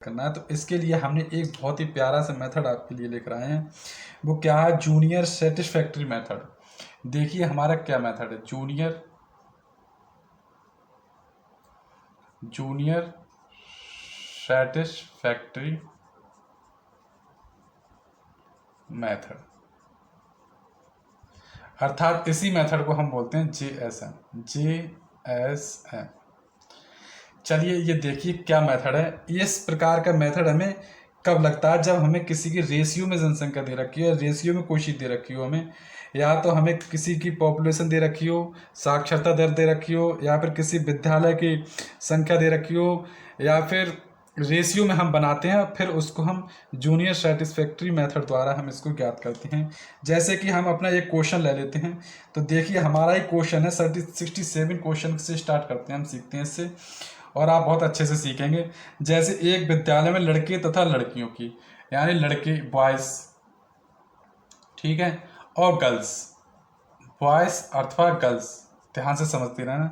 करना है। तो इसके लिए हमने एक बहुत ही प्यारा सा मेथड आपके लिए लेकर आए हैं। वो क्या है? Junior satisfactory method. देखिए हमारा क्या मेथड है, जूनियर सेटिस्फैक्ट्री मेथड, अर्थात इसी मेथड को हम बोलते हैं JSM। चलिए ये देखिए क्या मेथड है। इस प्रकार का मेथड हमें कब लगता है? जब हमें किसी की रेशियो में जनसंख्या दे रखी हो, रेशियो में कोई चीज़ दे रखी हो हमें, या तो हमें किसी की पॉपुलेशन दे रखी हो, साक्षरता दर दे रखी हो, या फिर किसी विद्यालय की संख्या दे रखी हो, या फिर रेशियो में हम बनाते हैं, फिर उसको हम जूनियर सेटिस्फैक्ट्री मेथड द्वारा हम इसको ज्ञात करते हैं। जैसे कि हम अपना एक क्वेश्चन ले लेते हैं। तो देखिए हमारा एक क्वेश्चन है 67 क्वेश्चन से स्टार्ट करते हैं, हम सीखते हैं इससे, और आप बहुत अच्छे से सीखेंगे। जैसे एक विद्यालय में लड़के तथा लड़कियों की, यानी लड़के बॉयज़, ठीक है, और गर्ल्स, बॉयज़ अथवा गर्ल्स, ध्यान से समझते रहना,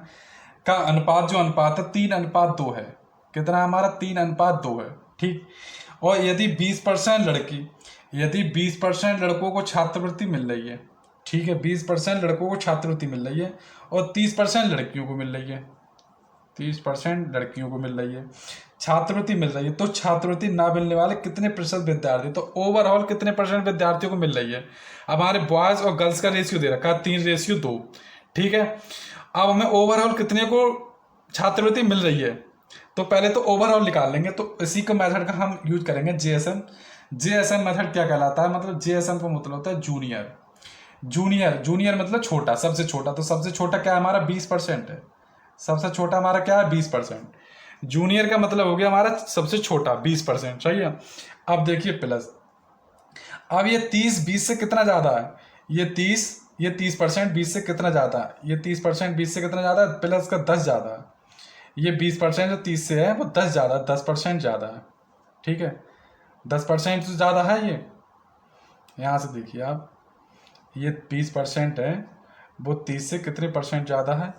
का अनुपात, जो अनुपात है 3:2 है। कितना हमारा? 3:2 है, ठीक। और यदि 20% लड़की, यदि 20% लड़कों को छात्रवृत्ति मिल रही है, ठीक है, 20% लड़कों को छात्रवृत्ति मिल रही है और 30% लड़कियों को मिल रही है, 30% लड़कियों को मिल रही है, छात्रवृत्ति मिल रही है, तो छात्रवृत्ति ना मिलने वाले कितने प्रतिशत विद्यार्थी, तो ओवरऑल कितने परसेंट विद्यार्थियों को मिल रही है? अब हमारे बॉयज़ और गर्ल्स का रेशियो दे रखा है 3:2, ठीक है। अब हमें ओवरऑल कितने को छात्रवृत्ति मिल रही है, तो पहले तो ओवरऑल निकाल लेंगे। तो इसी का मेथड का हम यूज करेंगे JSM। JSM मेथड क्या कहलाता है? मतलब JSM का मतलब होता है जूनियर। जूनियर मतलब छोटा, सबसे छोटा। तो सबसे छोटा क्या है हमारा? 20% है। सबसे छोटा हमारा क्या है? 20%। जूनियर का मतलब हो गया हमारा सबसे छोटा 20%, सही है। अब देखिए प्लस, अब ये 30 20 से कितना ज़्यादा है? ये 30% 20 से कितना ज़्यादा है? ये 30% 20 से कितना ज़्यादा है? प्लस का 10 ज़्यादा है। ये 20% जो 30 से है वो 10 ज़्यादा, 10% ज़्यादा है, ठीक है। 10% तो ज़्यादा है ये। यहाँ से देखिए आप, ये 20% है, वो 30 से कितने परसेंट ज़्यादा है?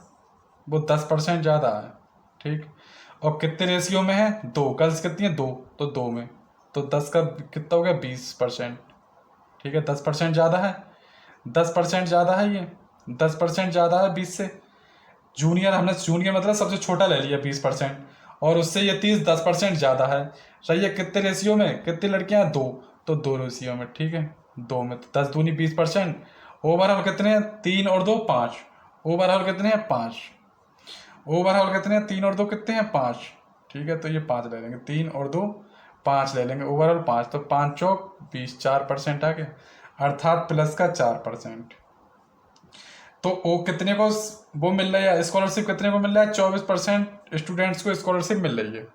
वो 10% ज़्यादा है, ठीक। और कितने रेशियो में है? 2। गर्ल्स कितनी है? 2, तो 2 में, तो 10 का कितना हो गया? 20%, ठीक है। 10% ज़्यादा है, 10% ज़्यादा है, ये 10% ज़्यादा है 20 से। जूनियर, हमने जूनियर मतलब सबसे छोटा ले लिया 20%, और उससे ये 10% ज़्यादा है, सही है। कितने रेशियो में? कितनी लड़कियाँ? 2, तो 2 रेशियो में, ठीक है, 2 में। तो 10 दूनी 20%। ओवरऑल कितने हैं? 3 और 2 5। ओवरऑल कितने हैं? 5। ओवरऑल कितने हैं? 3 और 2 कितने हैं? 5, ठीक है। तो ये 5 ले लेंगे, 3 और 2 5 ले लेंगे, ओवरऑल 5, तो 5 चौक 20, 4% आ गया, अर्थात प्लस का 4%। तो वो कितने को वो मिल रहा है स्कॉलरशिप? कितने को मिल रहा है? 24% स्टूडेंट्स को स्कॉलरशिप मिल रही है।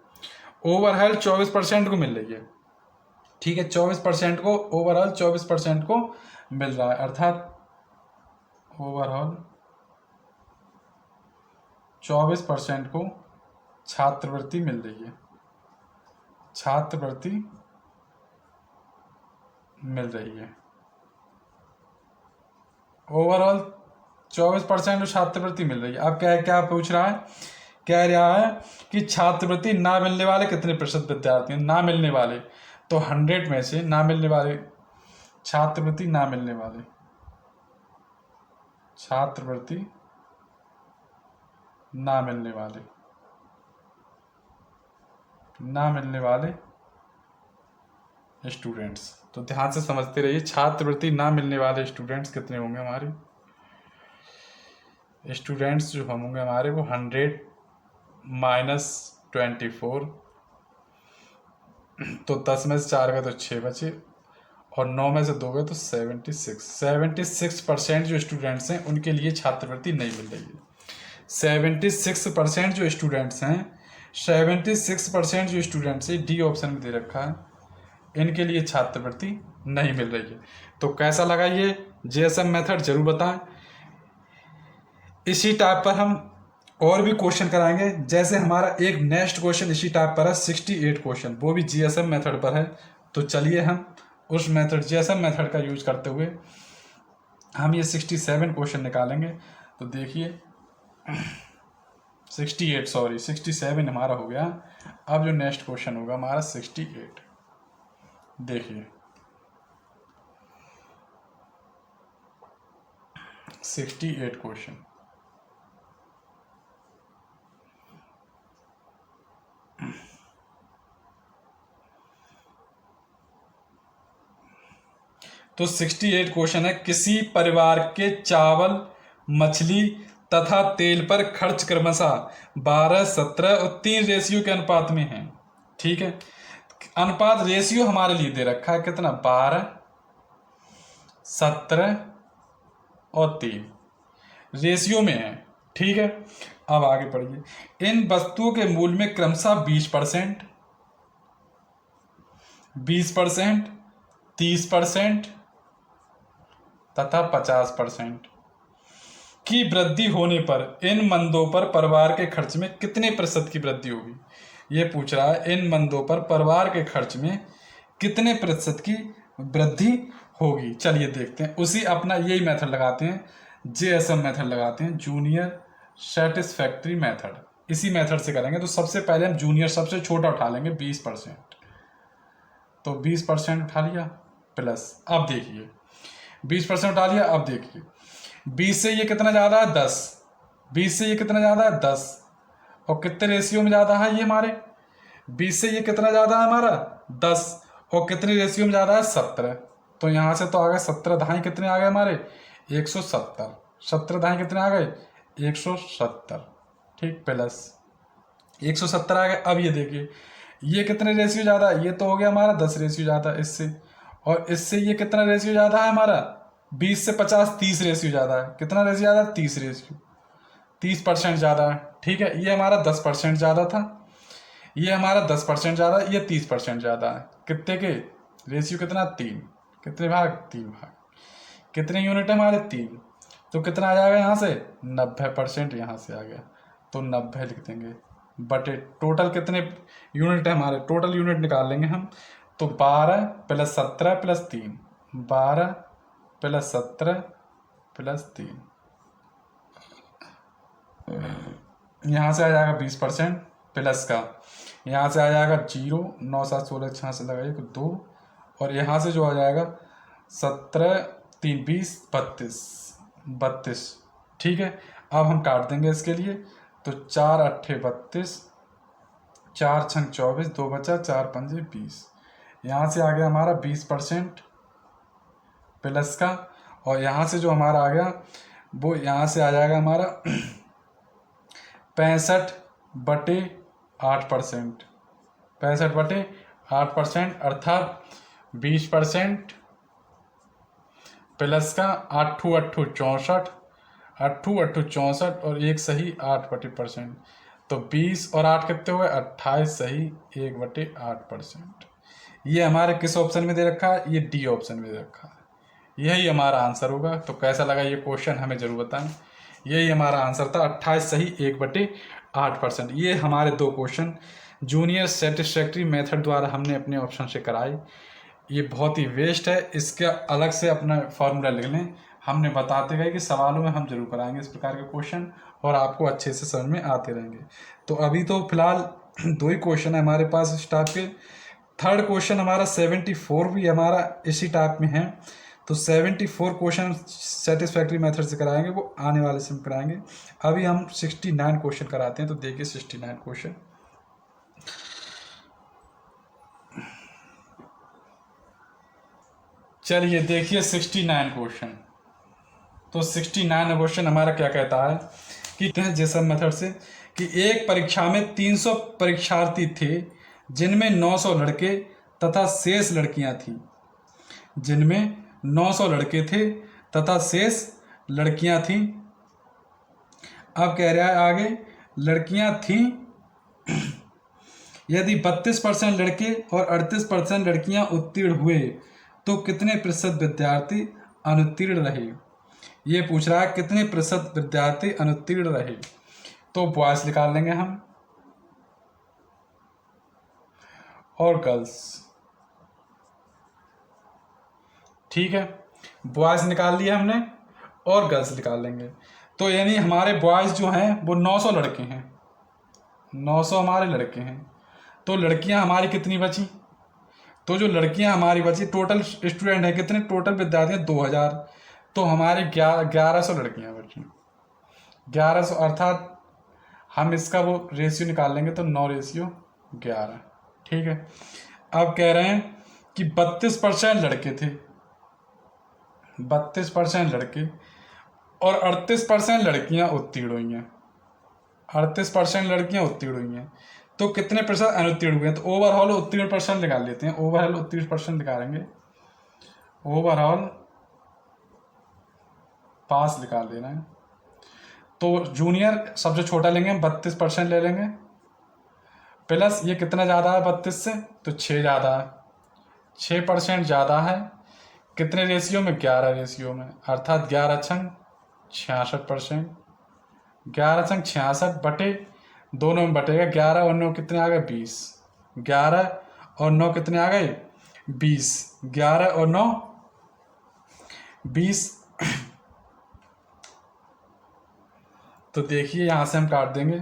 ओवरऑल 24% को मिल रही है, ठीक है। 24% को, ओवरऑल 24% को मिल रहा है, अर्थात ओवरऑल 24% को छात्रवृत्ति मिल रही है, छात्रवृत्ति मिल रही है। ओवरऑल 24% को छात्रवृत्ति मिल रही है। अब क्या पूछ रहा है? कह रहा है कि छात्रवृत्ति ना मिलने वाले कितने प्रतिशत विद्यार्थी हैं? ना मिलने वाले, तो 100 में से ना मिलने वाले, छात्रवृत्ति ना मिलने वाले, छात्रवृत्ति ना मिलने वाले, ना मिलने वाले स्टूडेंट्स। तो ध्यान से समझते रहिए, छात्रवृत्ति ना मिलने वाले स्टूडेंट्स कितने होंगे हमारे? स्टूडेंट्स जो होंगे हमारे वो 100 माइनस 24, तो 10 में से 4 गए तो 6 बचे, और 9 में से 2 गए तो 76% जो स्टूडेंट्स हैं उनके लिए छात्रवृत्ति नहीं मिल रही है। 76% जो स्टूडेंट्स हैं, 76% जो स्टूडेंट्स हैं, डी ऑप्शन में दे रखा है, इनके लिए छात्रवृत्ति नहीं मिल रही है। तो कैसा लगा ये JSM मेथड? जरूर बताएं। इसी टाइप पर हम और भी क्वेश्चन कराएंगे। जैसे हमारा एक नेक्स्ट क्वेश्चन इसी टाइप पर है 68 क्वेश्चन, वो भी JSM मेथड पर है। तो चलिए हम उस मेथड JSM मेथड का यूज करते हुए हम ये 67 क्वेश्चन निकालेंगे। तो देखिए 68, सॉरी 67 हमारा हो गया। अब जो नेक्स्ट क्वेश्चन होगा हमारा 68। देखिए 68 क्वेश्चन। तो 68 क्वेश्चन है, किसी परिवार के चावल, मछली तथा तेल पर खर्च क्रमशः 12, 17 और 3 रेशियो के अनुपात में है। ठीक है, अनुपात रेशियो हमारे लिए दे रखा है कितना, 12, 17 और 3 रेशियो में है। ठीक है, अब आगे पढ़िए। इन वस्तुओं के मूल्य में क्रमशः 20%, 20%, 30% तथा 50% की वृद्धि होने पर इन मंदों पर परिवार के खर्च में कितने प्रतिशत की वृद्धि होगी। ये पूछ रहा है, इन मंदों पर परिवार के खर्च में कितने प्रतिशत की वृद्धि होगी। चलिए देखते हैं, उसी अपना यही मेथड लगाते हैं, JSM मेथड लगाते हैं, जूनियर सेटिस्फैक्ट्री मेथड। इसी मेथड से करेंगे। तो सबसे पहले हम जूनियर सबसे छोटा उठा लेंगे 20%, तो 20% उठा लिया प्लस, अब देखिए 20% उठा लिया, अब देखिए 20 से ये कितना ज़्यादा है, 10, 20 से ये कितना ज़्यादा है, 10, और कितने रेशियो में ज़्यादा है ये हमारे, 20 से ये कितना ज़्यादा है हमारा, 10, और कितने रेशियो में ज़्यादा है, 17। तो यहाँ से तो आ गए 17 दहाई कितने आ गए हमारे, 170, 17 दहाई कितने आ गए, 170। ठीक, प्लस 170 आ गए। अब ये देखिए ये कितने रेशियो ज़्यादा है, ये तो हो गया हमारा 10 रेशियो ज़्यादा इससे, और इससे ये कितना रेशियो ज़्यादा है हमारा, 20 से 50, 30 रेशियो ज़्यादा है। कितना रेशियो ज़्यादा है, 30 रेशियो, 30% ज़्यादा है। ठीक है, ये हमारा 10% ज़्यादा था, ये हमारा 10% ज़्यादा, ये 30% ज़्यादा है। कितने के रेशियो कितना, 3, कितने भाग, 3 भाग। कितने यूनिट है हमारे, 3, तो कितना आ जाएगा यहाँ से, 90% यहाँ से आ गया, तो 90 लिख देंगे बटे टोटल कितने यूनिट है हमारे, टोटल यूनिट निकाल लेंगे हम। तो 12 + 17 + 3, 12 + 17 + 3, यहाँ से आ जाएगा 20% प्लस का, यहाँ से आ जाएगा 0, 9 7 16 6 से लगाइए 2, और यहाँ से जो आ जाएगा 17 3 20 32 32। ठीक है, अब हम काट देंगे इसके लिए, तो 4 8 32, 4 6 24, 2 बचा, 4 5 20। यहाँ से आ गया हमारा 20% प्लस का, और यहाँ से जो हमारा आ गया वो यहाँ से आ जाएगा हमारा 65/8%, 65/8%, अर्थात 20% प्लस का 8 8 64, 8 8 64 और 1 सही 8/%। तो 20 और 8 कितने हुए, 28 सही 1/8%। ये हमारे किस ऑप्शन में दे रखा है, ये डी ऑप्शन में दे रखा है। यही हमारा आंसर होगा। तो कैसा लगा ये क्वेश्चन हमें ज़रूर बताएं। यही हमारा आंसर था, 28 सही 1/8%। ये हमारे 2 क्वेश्चन जूनियर सेटिस्फैक्ट्री मेथड द्वारा हमने अपने ऑप्शन से कराए। ये बहुत ही वेस्ट है, इसका अलग से अपना फॉर्मूला लिख लें। हमने बताते गए कि सवालों में हम जरूर कराएंगे इस प्रकार के क्वेश्चन, और आपको अच्छे से समझ में आते रहेंगे। तो अभी तो फिलहाल 2 ही क्वेश्चन है हमारे पास इस टाइप के। थर्ड क्वेश्चन हमारा 74 भी हमारा इसी टाइप में है। तो 74 क्वेश्चन सेटिस्फैक्ट्री मेथड से कराएंगे, वो आने वाले समय कराएंगे। अभी हम 69 क्वेश्चन कराते हैं। तो देखिए 69 क्वेश्चन, चलिए देखिए 69 क्वेश्चन। तो 69 क्वेश्चन हमारा क्या कहता है कि जेसन मेथड से कि एक परीक्षा में 300 परीक्षार्थी थे, जिनमें 900 लड़के तथा शेष लड़कियां थीं। जिनमें 900 लड़के थे तथा शेष लड़कियां थीं। अब कह रहा है आगे, लड़कियां थीं यदि 32% लड़के और 38% लड़कियां उत्तीर्ण हुए तो कितने प्रतिशत विद्यार्थी अनुत्तीर्ण रहे। ये पूछ रहा है कितने प्रतिशत विद्यार्थी अनुत्तीर्ण रहे। तो बॉयज निकाल लेंगे हम और गर्ल्स। ठीक है, बॉयज निकाल लिया हमने और गर्ल्स निकाल लेंगे। तो यानी हमारे बॉयज जो हैं वो 900 लड़के हैं, 900 हमारे लड़के हैं, तो लड़कियां हमारी कितनी बची? तो जो लड़कियां हमारी बची, टोटल स्टूडेंट हैं कितने, टोटल विद्यार्थी हैं 2000, तो हमारे 1100 लड़कियां बची। 1100 अर्थात हम इसका वो रेशियो निकाल लेंगे तो 9:11। ठीक है। अब कह रहे हैं कि 32% लड़के थे, 32% लड़के और 38% लड़कियां उत्तीर्ण हुई हैं। 38% लड़कियां उत्तीर्ण हुई हैं, तो कितने प्रतिशत अनुत्तीर्ण हुए हैं? तो ओवरऑल उत्तीर्ण परसेंट निकाल लेते हैं। ओवरऑल उत्तीर्ण परसेंट निकालेंगे, ओवरऑल पास निकाल लेना है। तो जूनियर सबसे छोटा लेंगे हम, 32% ले लेंगे, प्लस ये कितना ज़्यादा है 32 से, तो 6 ज़्यादा है, 6% ज़्यादा है। कितने रेशियो में? 11 रेशियो में, अर्थात 11 छंग 66%। 11 छंग 66 बटे दोनों में बटेगा, 11 और 9 कितने आ गए? 20। 11 और 9 कितने आ गए? 20। 11 और 9 20। तो देखिए यहाँ से हम काट देंगे,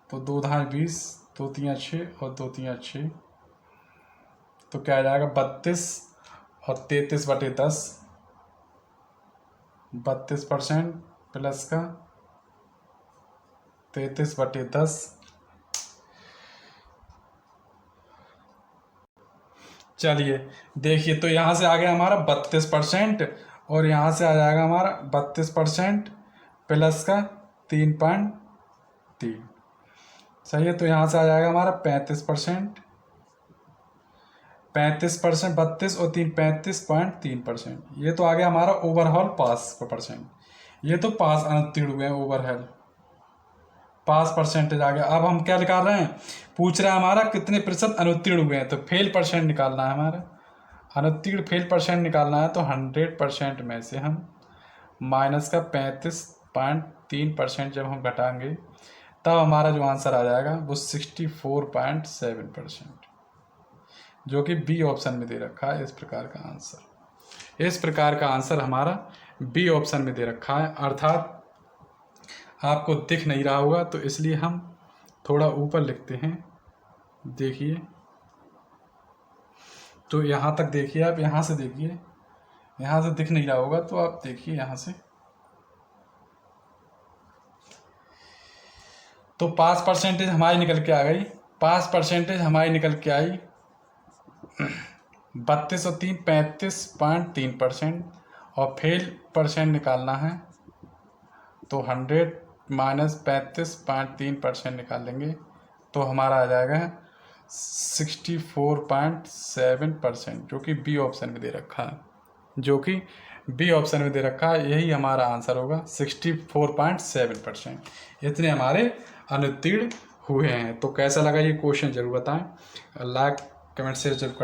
तो 2 धाए 20, 2 तियाँ 6 और 2 तियाँ 6, तो क्या आ जाएगा? 32 और 33/10, 32% प्लस का 33/10। चलिए देखिए, तो यहाँ से आ गया हमारा 32% और यहाँ से आ जाएगा हमारा 32% प्लस का 3.3। सही है। तो यहाँ से आ जाएगा हमारा 35%, 35%, 32 और 3 35.3%। ये तो आ गया हमारा ओवरऑल पास का परसेंट। ये तो पास अनुत्तीर्ण हुए हैं, ओवरऑल पास परसेंटेज आ गया। अब हम क्या निकाल रहे हैं? पूछ रहा है हमारा कितने प्रतिशत अनुत्तीर्ण हुए हैं, तो फेल परसेंट निकालना है हमारा। अनुत्तीर्ण फेल परसेंट निकालना है, तो 100% में से हम माइनस का 35.3% जब हम घटाएंगे, तब हमारा जो आंसर आ जाएगा वो 64.7%, जो कि बी ऑप्शन में दे रखा है। इस प्रकार का आंसर हमारा बी ऑप्शन में दे रखा है, अर्थात आपको दिख नहीं रहा होगा, तो इसलिए हम थोड़ा ऊपर लिखते हैं। देखिए, तो यहाँ तक देखिए, आप यहाँ से देखिए, यहाँ से दिख नहीं रहा होगा, तो आप देखिए यहाँ से, तो पास परसेंटेज हमारी निकल के आ गई। पास परसेंटेज हमारी निकल के आई 32 और 3 35.3%, और फेल परसेंट निकालना है, तो 100 माइनस 35.3% निकाल लेंगे, तो हमारा आ जाएगा 64.7%, जो कि बी ऑप्शन में दे रखा है, यही हमारा आंसर होगा 64.7%। इतने हमारे अनुत्तीर्ण हुए हैं। तो कैसा लगा ये क्वेश्चन जरूर बताएं, लाइक कमेंट शेयर जरूर कर।